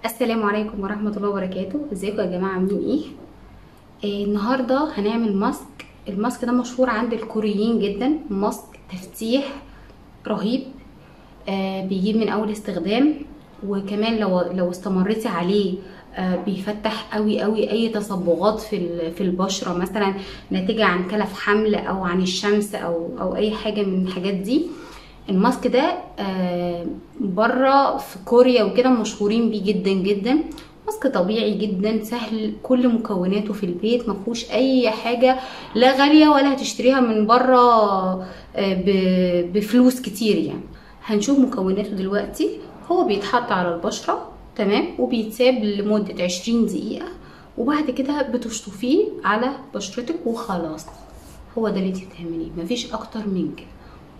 السلام عليكم ورحمة الله وبركاته. ازيكم يا جماعة، عاملين ايه؟ النهاردة هنعمل ماسك. الماسك ده مشهور عند الكوريين جدا، ماسك تفتيح رهيب. بيجيب من اول استخدام، وكمان لو استمرتي عليه بيفتح قوي قوي اي تصبغات في البشرة، مثلا ناتجة عن كلف حمل او عن الشمس او اي حاجة من الحاجات دي. الماسك ده بره في كوريا وكده مشهورين بيه جدا جدا. ماسك طبيعي جدا سهل، كل مكوناته في البيت، ما فيهوش اي حاجه لا غاليه ولا هتشتريها من بره بفلوس كتير يعني. هنشوف مكوناته دلوقتي. هو بيتحط على البشره، تمام، وبيتساب لمده 20 دقيقه، وبعد كده بتشطفيه على بشرتك وخلاص. هو ده اللي انت بتعمليه، مفيش اكتر من كده.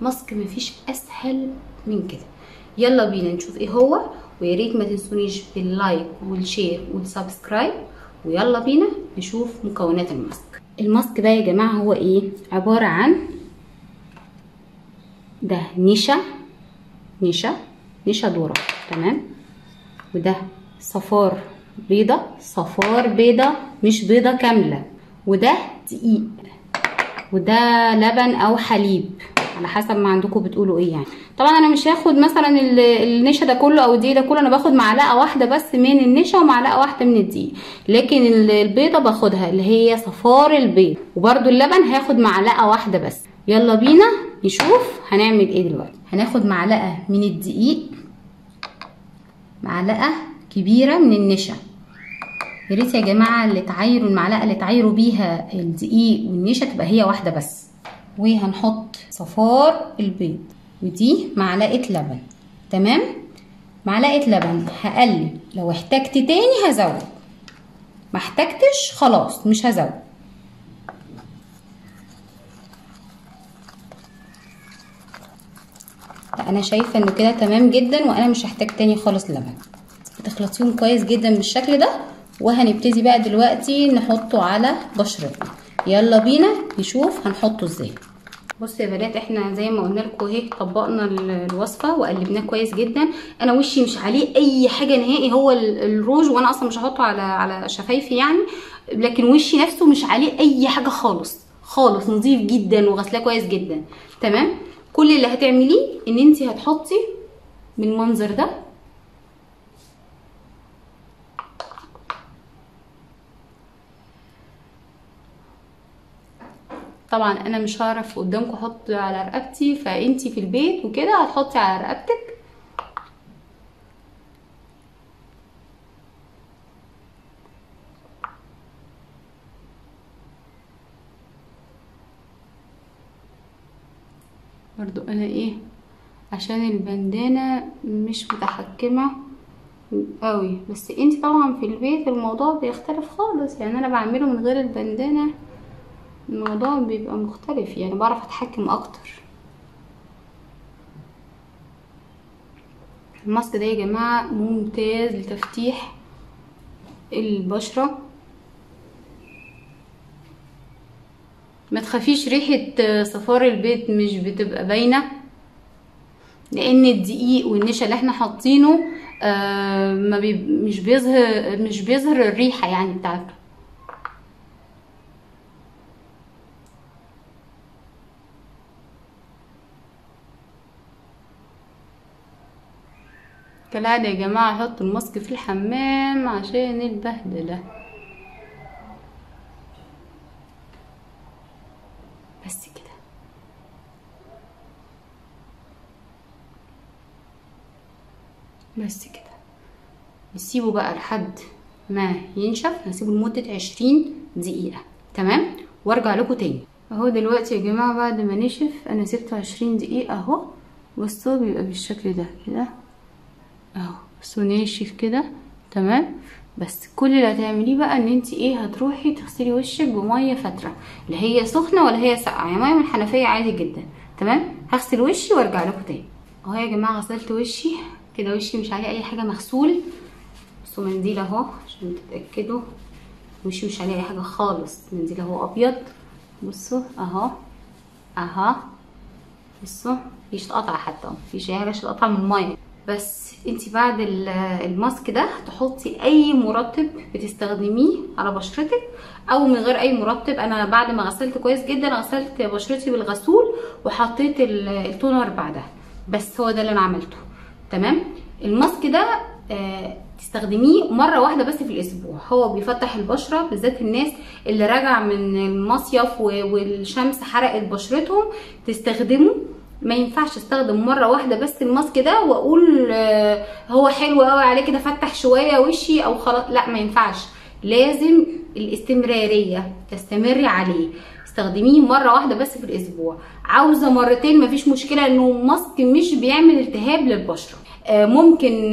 ماسك مفيش اسهل من كده. يلا بينا نشوف ايه هو، ويا ريت ما تنسونيش باللايك والشير والسبسكرايب. ويلا بينا نشوف مكونات الماسك. الماسك ده يا جماعه هو ايه؟ عباره عن ده نشا ذره، تمام، وده صفار بيضه مش بيضه كامله، وده دقيق، وده لبن او حليب على حسب ما عندكم بتقولوا ايه يعني. طبعا انا مش هاخد مثلا النشا ده كله او الدقيق ده كله، انا باخد معلقه واحده بس من النشا ومعلقه واحده من الدقيق. لكن البيضه باخدها اللي هي صفار البيض، وبرده اللبن هاخد معلقه واحده بس. يلا بينا نشوف هنعمل ايه دلوقتي. هناخد معلقه من الدقيق، معلقه كبيره من النشا. يا ريت يا جماعه اللي تعايروا المعلقه اللي تعايروا بيها الدقيق والنشا تبقى هي واحده بس. وهنحط صفار البيض، ودي معلقه لبن، تمام. معلقه لبن هقلب، لو احتجت تاني هزود، ما احتجتش خلاص مش هزود. انا شايفه انه كده تمام جدا، وانا مش هحتاج تاني خالص لبن. بتخلطيهم كويس جدا بالشكل ده، وهنبتدي بقى دلوقتي نحطه على بشرتنا. يلا بينا نشوف هنحطه ازاي. بصوا يا بنات، احنا زي ما قلنا لكم اهي، طبقنا الوصفه وقلبناه كويس جدا. انا وشي مش عليه اي حاجه نهائي، هو الروج، وانا اصلا مش هحطه على شفايفي يعني، لكن وشي نفسه مش عليه اي حاجه خالص خالص، نظيف جدا وغسلاه كويس جدا، تمام. كل اللي هتعمليه ان انت هتحطي بالمنظر ده، طبعا انا مش هعرف قدامكم احط على رقبتي، فانتي في البيت وكده هتحطي على رقبتك. برضو انا ايه، عشان البندانة مش متحكمة قوي، بس انتي طبعا في البيت الموضوع بيختلف خالص يعني. انا بعمله من غير البندانة الموضوع بيبقى مختلف يعني، بعرف اتحكم اكتر. الماسك ده يا جماعة ممتاز لتفتيح البشرة. ما تخافيش، ريحة صفار البيض مش بتبقى باينة، لان الدقيق والنشا اللي احنا حاطينه مش بيظهر الريحة يعني بتاعته. كالعادة يا جماعة احط الماسك في الحمام عشان البهدلة. بس كده، بس كده. نسيبه بقى لحد ما ينشف، هسيبه لمدة 20 دقيقة، تمام، وارجع لكم تاني. اهو دلوقتي يا جماعة بعد ما نشف انا سبته 20 دقيقة اهو. بصوا بيبقى بالشكل ده كده اهو، بصوا ناشف كده، تمام. بس كل اللي هتعمليه بقى ان انت ايه، هتروحي تغسلي وشك بميه فتره، لا هي سخنه ولا هي ساقعه، يعني ميه من الحنفيه عادي جدا، تمام. هغسل وشي وارجع لكم تاني. اهو يا جماعه غسلت وشي كده، وشي مش عليه اي حاجه، مغسول. بصوا منديل اهو عشان تتاكدوا، وشي مش عليه اي حاجه خالص، منديل اهو ابيض. بصوا اهو اهو، بصوا مفيش قطع حتى، مفيش اي حاجه تقطع من الميه. بس انتي بعد الماسك ده تحطي اي مرطب بتستخدميه على بشرتك او من غير اي مرطب. انا بعد ما غسلت كويس جدا غسلت بشرتي بالغسول وحطيت التونر بعدها، بس هو ده اللي انا عملته. تمام. الماسك ده تستخدميه مره واحده بس في الاسبوع. هو بيفتح البشره، بالذات الناس اللي راجعه من المصيف والشمس حرقت بشرتهم تستخدمه. ما ينفعش استخدم مره واحده بس الماسك ده واقول هو حلو قوي عليه كده فتح شويه وشي او خلاص، لا ما ينفعش. لازم الاستمراريه، تستمري عليه. استخدميه مره واحده بس في الاسبوع. عاوزه مرتين مفيش مشكله، انه ماسك مش بيعمل التهاب للبشره. ممكن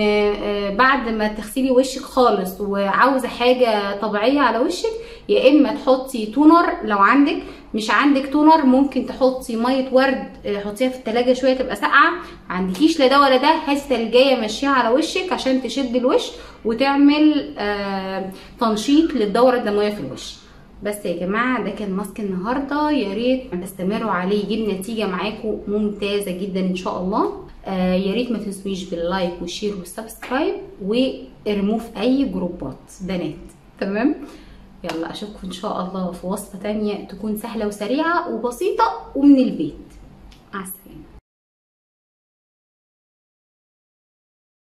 بعد ما تغسلي وشك خالص وعاوزه حاجه طبيعيه على وشك، يا اما تحطي تونر لو عندك. مش عندك تونر ممكن تحطي ميه ورد، حطيها في التلاجة شويه تبقى ساقعه. ما عندكيش لا ده ولا ده، هاتي تلجايه مشيها على وشك عشان تشد الوش وتعمل تنشيط للدوره الدمويه في الوش. بس يا جماعه ده كان ماسك النهارده، يا ريت تستمروا عليه يجيب نتيجه معاكم ممتازه جدا ان شاء الله. يا ريت ما تنسويش باللايك والشير والسبسكرايب، وارموه في اي جروبات بنات. تمام. يلا اشوفكم ان شاء الله في وصفه تانية تكون سهله وسريعه وبسيطه ومن البيت. مع السلامه.